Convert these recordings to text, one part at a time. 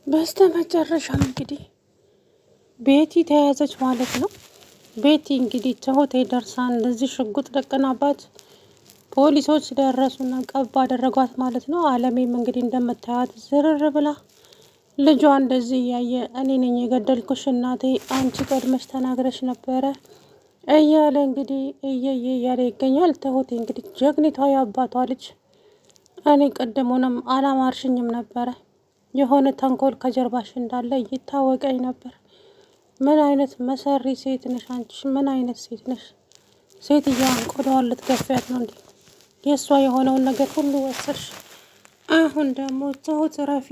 በስተመጨረሻም እንግዲህ ቤቲ ተያዘች ማለት ነው። ቤቲ እንግዲህ ትሁቴ ደርሳ እንደዚህ ሽጉጥ ደቅናባት ፖሊሶች ደረሱና ቀብ አደረጓት ማለት ነው። አለሜም እንግዲህ እንደምታያት ዝርር ብላ ልጇ እንደዚህ እያየ እኔ ነኝ የገደልኩሽ እናቴ፣ አንቺ ቀድመሽ ተናግረሽ ነበረ እያለ እንግዲህ እየየ እያለ ይገኛል። ትሁቴ እንግዲህ ጀግኒቷ የአባቷ ልጅ እኔ ቅድሙንም አላማርሽኝም ነበረ፣ የሆነ ተንኮል ከጀርባሽ እንዳለ ይታወቀኝ ነበር። ምን አይነት መሰሪ ሴት ነሽ አንቺ? ምን አይነት ሴት ነሽ? ሴትዮዋን ቆዳዋን ልትገፊያት ነው እንዴ? የእሷ የሆነውን ነገር ሁሉ ወሰድሽ። አሁን ደግሞ ትሁት ረፊ፣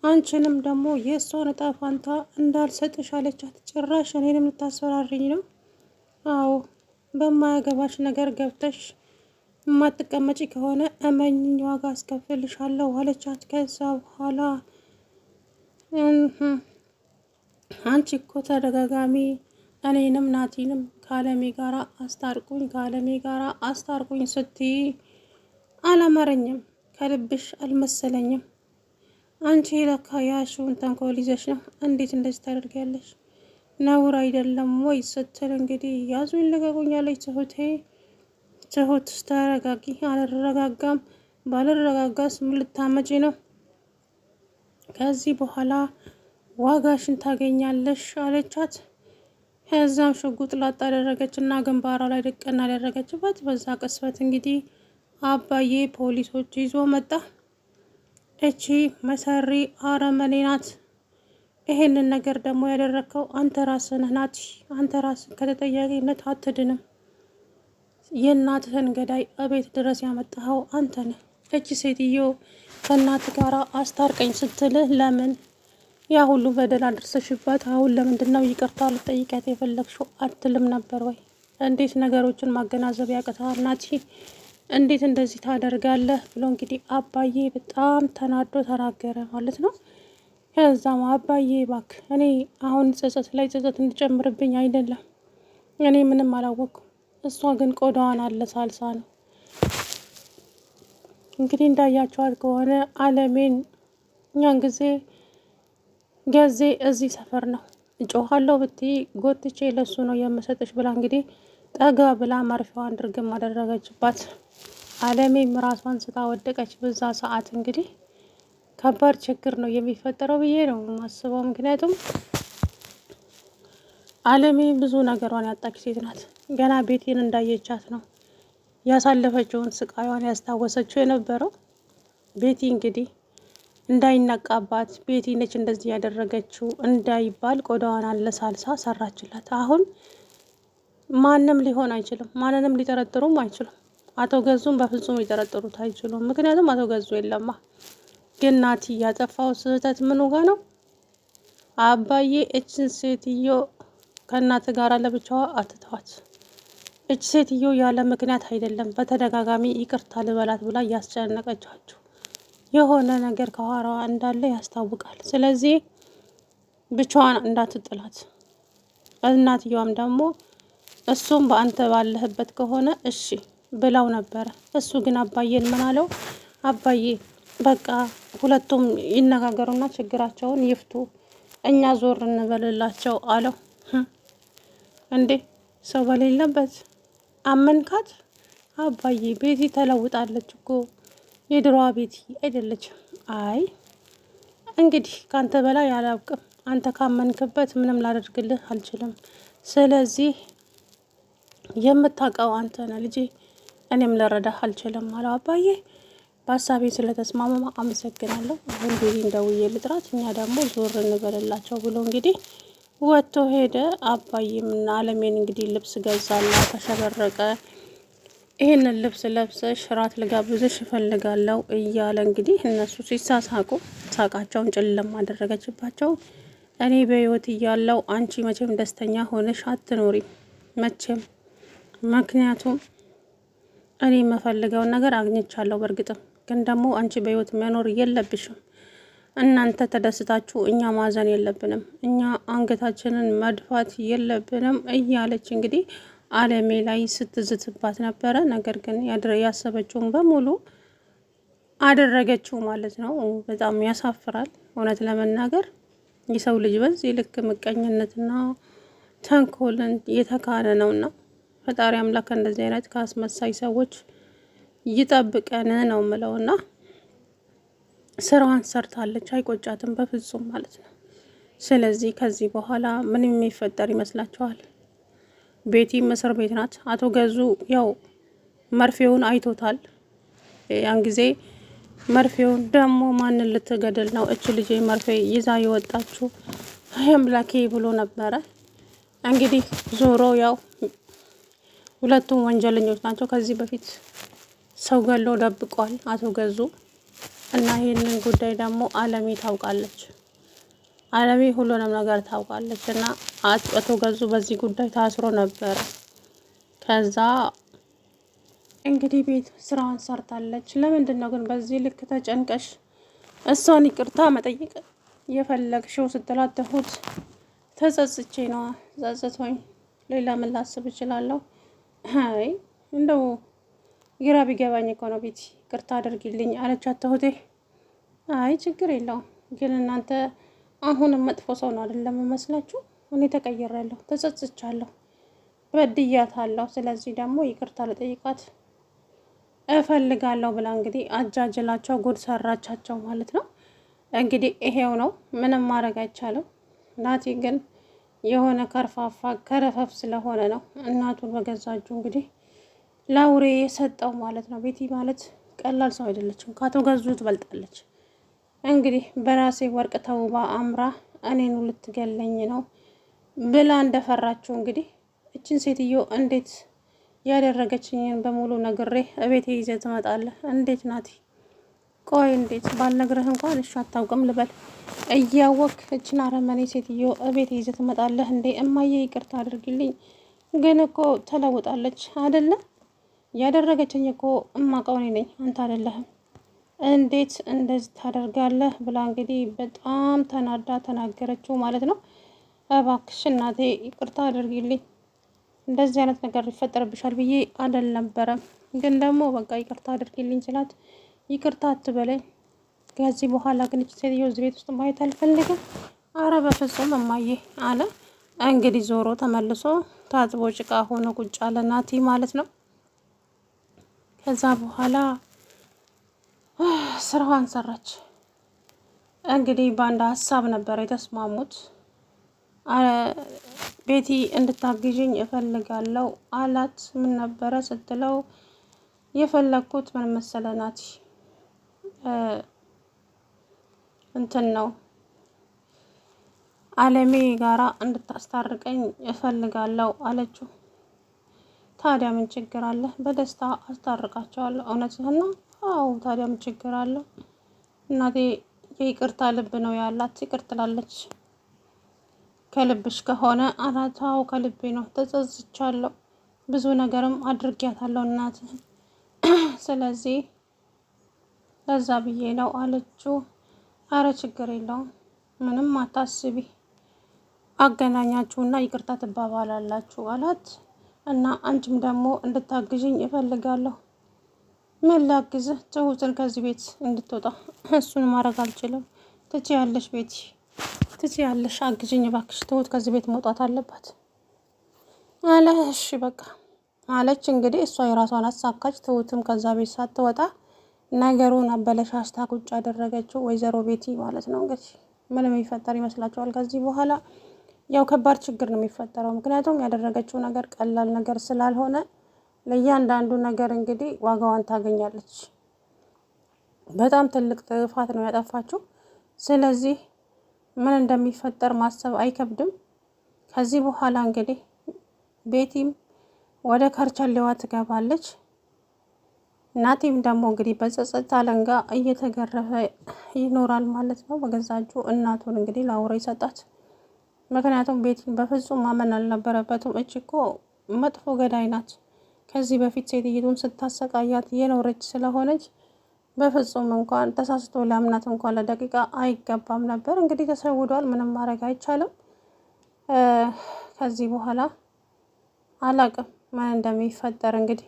አንቺንም ደግሞ የእሷን እጣ ፋንታ እንዳልሰጥሽ አለቻት። ጭራሽ እኔንም ልታስፈራሪኝ ነው? አዎ በማያገባሽ ነገር ገብተሽ የማትቀመጪ ከሆነ እመኝኝ ዋጋ አስከፍልሻለሁ አለቻት። ከዛ በኋላ አንቺ እኮ ተደጋጋሚ እኔንም ናቲንም ከአለሜ ጋራ አስታርቁኝ ከአለሜ ጋራ አስታርቁኝ ስትይ አላማረኝም፣ ከልብሽ አልመሰለኝም። አንቺ ለካ ያሽውን ተንኮል ይዘሽ ነው። እንዴት እንደዚህ ታደርጊያለሽ? ነውር አይደለም ወይ ስትል እንግዲህ ያዙኝ ልቀቁኝ አለች ትሁቴ። ትሁት ተረጋጊ። አልረጋጋም። ባልረጋጋስ ምን ልታመጪ ነው? ከዚህ በኋላ ዋጋሽን ታገኛለሽ አለቻት። ከዛም ሽጉጥ ላጥ አደረገች እና ግንባሯ ላይ ድቅና ያደረገችበት። በዛ ቅስበት እንግዲህ አባዬ ፖሊሶች ይዞ መጣ። እቺ መሰሪ አረመኔ ናት። ይሄንን ነገር ደግሞ ያደረግከው አንተ ራስህ ነህ ናቲ። አንተ ራስህ ከተጠያቂነት አትድንም። የእናትህን ገዳይ እቤት ድረስ ያመጣኸው አንተ ነህ። እቺ ሴትዮ ከእናት ጋር አስታርቀኝ ስትልህ ለምን ያ ሁሉ በደል አድርሰሽባት አሁን ለምንድን ነው ይቅርታ ልጠይቃት የፈለግሽው አትልም ነበር ወይ? እንዴት ነገሮችን ማገናዘብ ያቅተዋል ናቲ? እንዴት እንደዚህ ታደርጋለህ? ብሎ እንግዲህ አባዬ በጣም ተናዶ ተናገረ ማለት ነው። ከዛም አባዬ እባክህ፣ እኔ አሁን ጸጸት ላይ ጸጸት እንዲጨምርብኝ አይደለም፣ እኔ ምንም አላወቅኩም። እሷ ግን ቆዳዋን አለሳልሳ ነው። እንግዲህ እንዳያቸዋት ከሆነ አለሜን እኛን ጊዜ እዚህ ሰፈር ነው እጮሃለሁ ብትይ ጎትቼ ለሱ ነው የምሰጥሽ ብላ እንግዲህ ጠጋ ብላ መርፌዋን ድርግም አደረገችባት። አለሜም ራሷን ስታ ወደቀች። በዛ ሰዓት እንግዲህ ከባድ ችግር ነው የሚፈጠረው ብዬ ነው የማስበው። ምክንያቱም አለሜ ብዙ ነገሯን ያጣች ሴት ናት። ገና ቤቴን እንዳየቻት ነው ያሳለፈችውን ስቃዩን ያስታወሰችው የነበረው። ቤቲ እንግዲህ እንዳይነቃባት ቤቲ ነች እንደዚህ ያደረገችው እንዳይባል ቆዳዋን አለሳልሳ ሰራችላት። አሁን ማንም ሊሆን አይችልም፣ ማንንም ሊጠረጥሩም አይችሉም። አቶ ገዙም በፍጹም ሊጠረጥሩት አይችሉም። ምክንያቱም አቶ ገዙ የለማ። ግን ናቲ ያጠፋው ስህተት ምኑ ጋ ነው? አባዬ እችን ሴትዮ ከእናት ጋር ለብቻዋ አትተዋት። እች ሴትዮ ያለ ምክንያት አይደለም በተደጋጋሚ ይቅርታ ልበላት ብላ እያስጨነቀቻችሁ የሆነ ነገር ከኋላዋ እንዳለ ያስታውቃል። ስለዚህ ብቻዋን እንዳትጥላት። እናትየዋም ደግሞ እሱም በአንተ ባለህበት ከሆነ እሺ ብላው ነበረ። እሱ ግን አባዬን ምን አለው? አባዬ በቃ ሁለቱም ይነጋገሩና ችግራቸውን ይፍቱ፣ እኛ ዞር እንበልላቸው አለው። እንዴ ሰው በሌለበት አመንካት? አባዬ ቤቲ ተለውጣለች እኮ የድሮዋ ቤቲ አይደለችም። አይ እንግዲህ ካንተ በላይ አላውቅም። አንተ ካመንክበት ምንም ላደርግልህ አልችልም። ስለዚህ የምታውቀው አንተ ነህ ልጄ፣ እኔም ልረዳህ አልችልም አለው። አባዬ በሀሳቤ ስለተስማማ አመሰግናለሁ። አሁን ቤቲ እንደውዬ ልጥራት፣ እኛ ደግሞ ዞር እንበልላቸው ብሎ እንግዲህ ወጥቶ ሄደ። አባዬም እና አለሜን እንግዲህ ልብስ ገዛና ተሸበረቀ። ይህንን ልብስ ለብሰሽ ራት ልጋብዝሽ እፈልጋለሁ እያለ እንግዲህ እነሱ ሲሳሳቁ ሳቃቸውን ጭልም አደረገችባቸው። እኔ በህይወት እያለው አንቺ መቼም ደስተኛ ሆነሽ አትኖሪም መቼም። ምክንያቱም እኔ የምፈልገውን ነገር አግኝቻለሁ። በእርግጥም ግን ደግሞ አንቺ በህይወት መኖር የለብሽም። እናንተ ተደስታችሁ እኛ ማዘን የለብንም፣ እኛ አንገታችንን መድፋት የለብንም እያለች እንግዲህ አለሜ ላይ ስትዝትባት ነበረ። ነገር ግን ያሰበችውን በሙሉ አደረገችው ማለት ነው። በጣም ያሳፍራል እውነት ለመናገር የሰው ልጅ በዚህ ልክ ምቀኝነትና ተንኮልን የተካነ ነውና ፈጣሪ አምላክ እንደዚህ አይነት ከአስመሳይ ሰዎች ይጠብቀን ነው ምለውና ስራዋን ሰርታለች፣ አይቆጫትም በፍጹም ማለት ነው። ስለዚህ ከዚህ በኋላ ምን የሚፈጠር ይመስላችኋል? ቤቲም እስር ቤት ናት። አቶ ገዙ ያው መርፌውን አይቶታል። ያን ጊዜ መርፌውን ደግሞ ማንን ልትገድል ነው እች ልጅ መርፌ ይዛ የወጣችው አምላኬ ብሎ ነበረ። እንግዲህ ዞሮ ያው ሁለቱም ወንጀለኞች ናቸው። ከዚህ በፊት ሰው ገሎ ደብቋል አቶ ገዙ እና ይህንን ጉዳይ ደግሞ አለሜ ታውቃለች። አለሜ ሁሉንም ነገር ታውቃለች እና አቶ ገዙ በዚህ ጉዳይ ታስሮ ነበረ። ከዛ እንግዲህ ቤት ስራዋን ሰርታለች። ለምንድን ነው ግን በዚህ ልክ ተጨንቀሽ እሷን ይቅርታ መጠየቅ የፈለግሽው ስትላት ትሁት ተጸጽቼ ነው፣ ጸጽቶኝ ሌላ ምን ላስብ እችላለሁ? አይ እንደው ግራ ቢገባኝ እኮ ነው ቤቲ ይቅርታ አድርጊልኝ አለቻት ትሁቴ። አይ ችግር የለውም ግን እናንተ አሁንም መጥፎ ሰው ነው አይደለም መስላችሁ? እኔ ተቀይሬያለሁ፣ ተጸጽቻለሁ፣ በድያታለሁ። ስለዚህ ደግሞ ይቅርታ ልጠይቃት እፈልጋለሁ ብላ እንግዲህ አጃጅላቸው ጉድ ሰራቻቸው ማለት ነው። እንግዲህ ይሄው ነው፣ ምንም ማድረግ አይቻልም። ናቲ ግን የሆነ ከርፋፋ ከረፈፍ ስለሆነ ነው እናቱን በገዛጁ እንግዲህ ላውሬ የሰጠው ማለት ነው። ቤቲ ማለት ቀላል ሰው አይደለችም፣ ከአቶ ገዙ ትበልጣለች። እንግዲህ በራሴ ወርቅ ተውባ አምራ እኔኑ ልትገለኝ ነው ብላ እንደፈራችው እንግዲህ እችን ሴትዮ እንዴት ያደረገችኝን በሙሉ ነግሬ እቤቴ ይዘህ ትመጣለህ? እንዴት ናቲ? ቆይ እንዴት ባልነግርህ እንኳን እሺ አታውቅም ልበል? እያወቅ እችን አረመኔ ሴትዮ እቤቴ ይዘህ ትመጣለህ እንዴ? እማዬ ይቅርታ አድርግልኝ፣ ግን እኮ ተለውጣለች አይደለ? ያደረገችኝ እኮ እማውቀው እኔ ነኝ፣ አንተ አይደለህም። እንዴት እንደዚህ ታደርጋለህ ብላ እንግዲህ በጣም ተናዳ ተናገረችው ማለት ነው። እባክሽ እናቴ ይቅርታ አድርጊልኝ፣ እንደዚህ አይነት ነገር ይፈጠርብሻል ብዬ አልነበረም፣ ግን ደግሞ በቃ ይቅርታ አድርጊልኝ ስላት ይቅርታ አትበለኝ፣ ከዚህ በኋላ ግን እቺ ሴትዮ እዚህ ቤት ውስጥ ማየት አልፈልግም። አረ በፍጹም እማዬ አለ። እንግዲህ ዞሮ ተመልሶ ታጥቦ ጭቃ ሆኖ ቁጭ አለ ናቲ ማለት ነው። ከዛ በኋላ ስራዋን ሰራች። እንግዲህ በአንድ ሀሳብ ነበር የተስማሙት። ቤቲ እንድታግዥኝ እፈልጋለሁ አላት። ምን ነበረ ስትለው የፈለግኩት ምን መሰለ ናቲ እንትን ነው አለሜ ጋራ እንድታስታርቀኝ እፈልጋለሁ አለችው። ታዲያ ምን ችግር አለ? በደስታ አስታርቃቸዋለሁ። እውነትህን ነው? አዎ ታዲያ ምን ችግር አለ? እናቴ የይቅርታ ልብ ነው ያላት፣ ይቅር ትላለች። ከልብሽ ከሆነ አላት። አዎ ከልቤ ነው፣ ተጸጽቻለሁ፣ ብዙ ነገርም አድርጊያታለሁ እናትህን፣ ስለዚህ ለዛ ብዬ ነው አለችው። አረ ችግር የለውም ምንም አታስቢ፣ አገናኛችሁና ይቅርታ ትባባላላችሁ አላት። እና አንቺም ደግሞ እንድታግዥኝ እፈልጋለሁ። ምን ላግዝህ? ትሁትን ከዚህ ቤት እንድትወጣ። እሱን ማድረግ አልችልም። ትችያለሽ ቤቲ፣ ትችያለሽ፣ አግዥኝ እባክሽ፣ ትሁት ከዚህ ቤት መውጣት አለባት አለ። እሺ በቃ አለች። እንግዲህ እሷ የራሷን አሳካች። ትሁትም ከዛ ቤት ሳትወጣ ነገሩን አበለሻሽታ ቁጭ ያደረገችው ወይዘሮ ቤቲ ማለት ነው። እንግዲህ ምን የሚፈጠር ይመስላችኋል? ከዚህ በኋላ ያው ከባድ ችግር ነው የሚፈጠረው። ምክንያቱም ያደረገችው ነገር ቀላል ነገር ስላልሆነ ለእያንዳንዱ ነገር እንግዲህ ዋጋዋን ታገኛለች። በጣም ትልቅ ጥፋት ነው ያጠፋችው። ስለዚህ ምን እንደሚፈጠር ማሰብ አይከብድም። ከዚህ በኋላ እንግዲህ ቤቲም ወደ ከርቸሌዋ ትገባለች። ናቲም ደግሞ እንግዲህ በጸጸት አለንጋ እየተገረፈ ይኖራል ማለት ነው። በገዛ እጁ እናቱን እንግዲህ ለአውሬ ሰጣት። ምክንያቱም ቤቲን በፍጹም ማመን አልነበረበትም። እች እኮ መጥፎ ገዳይ ናት። ከዚህ በፊት ሴትይቱን ስታሰቃያት የኖረች ስለሆነች በፍጹም እንኳን ተሳስቶ ለእምነት እንኳን ለደቂቃ አይገባም ነበር። እንግዲህ ተሰውዷል፣ ምንም ማድረግ አይቻልም። ከዚህ በኋላ አላቅም ምን እንደሚፈጠር እንግዲህ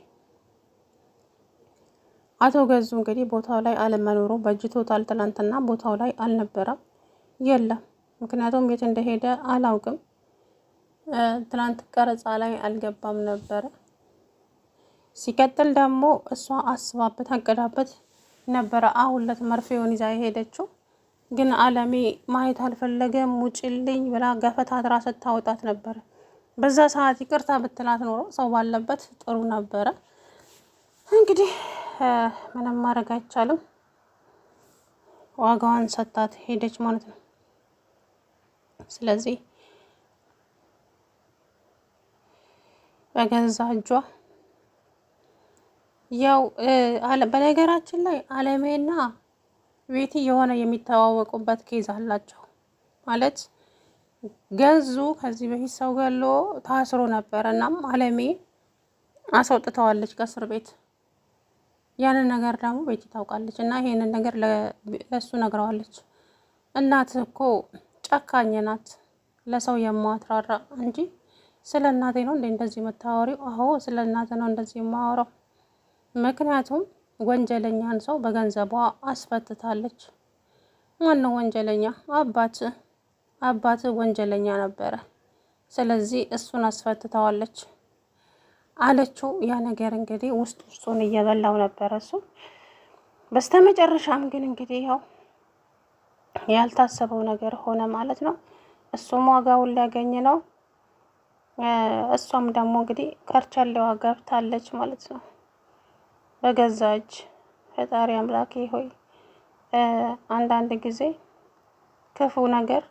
አቶ ገዙ እንግዲህ ቦታው ላይ አለመኖሩ በጅቶታል። ትናንትና ቦታው ላይ አልነበረም፣ የለም። ምክንያቱም የት እንደሄደ አላውቅም። ትናንት ቀረጻ ላይ አልገባም ነበረ። ሲቀጥል ደግሞ እሷ አስባበት አቀዳበት ነበረ አሁን ለት መርፌውን ይዛ የሄደችው። ግን አለሜ ማየት አልፈለገም። ውጭልኝ ብላ ገፈታትራ ስታወጣት ነበረ። በዛ ሰዓት ይቅርታ ብትላት ኖሮ ሰው ባለበት ጥሩ ነበረ። እንግዲህ ምንም ማድረግ አይቻልም። ዋጋዋን ሰጣት ሄደች ማለት ነው። ስለዚህ በገዛ እጇ ያው በነገራችን ላይ አለሜና ቤቲ የሆነ የሚተዋወቁበት ኬዝ አላቸው ማለት ገዙ ከዚህ በፊት ሰው ገሎ ታስሮ ነበር። እናም አለሜ አስወጥተዋለች ከእስር ቤት። ያንን ነገር ደግሞ ቤቲ ታውቃለች እና ይሄንን ነገር ለሱ ነግረዋለች። እናት እኮ ጨካኝ ናት፣ ለሰው የማትራራ እንጂ ስለ እናቴ ነው እንደዚህ የምታወሪው? አዎ ስለ እናቴ ነው እንደዚህ የማወራው። ምክንያቱም ወንጀለኛን ሰው በገንዘቧ አስፈትታለች። ማነው ወንጀለኛ? አባት ወንጀለኛ ነበረ። ስለዚህ እሱን አስፈትተዋለች አለችው። ያ ነገር እንግዲህ ውስጡን እየበላው ነበረ እሱ። በስተመጨረሻም ግን እንግዲህ ያው ያልታሰበው ነገር ሆነ ማለት ነው። እሱም ዋጋውን ሊያገኝ ነው። እሷም ደግሞ እንግዲህ ከርቻሌዋ ገብታለች ማለት ነው በገዛ እጅ። ፈጣሪ አምላኬ ሆይ አንዳንድ ጊዜ ክፉ ነገር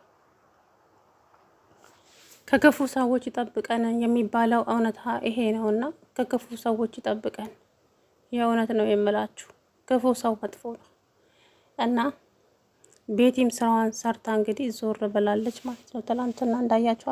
ከክፉ ሰዎች ይጠብቀን የሚባለው እውነት ይሄ ነውና ከክፉ ሰዎች ይጠብቀን። የእውነት ነው የምላችሁ፣ ክፉ ሰው መጥፎ ነው እና ቤቲም ስራዋን ሰርታ እንግዲህ ዞር ብላለች ማለት ነው። ትናንትና እንዳያቸው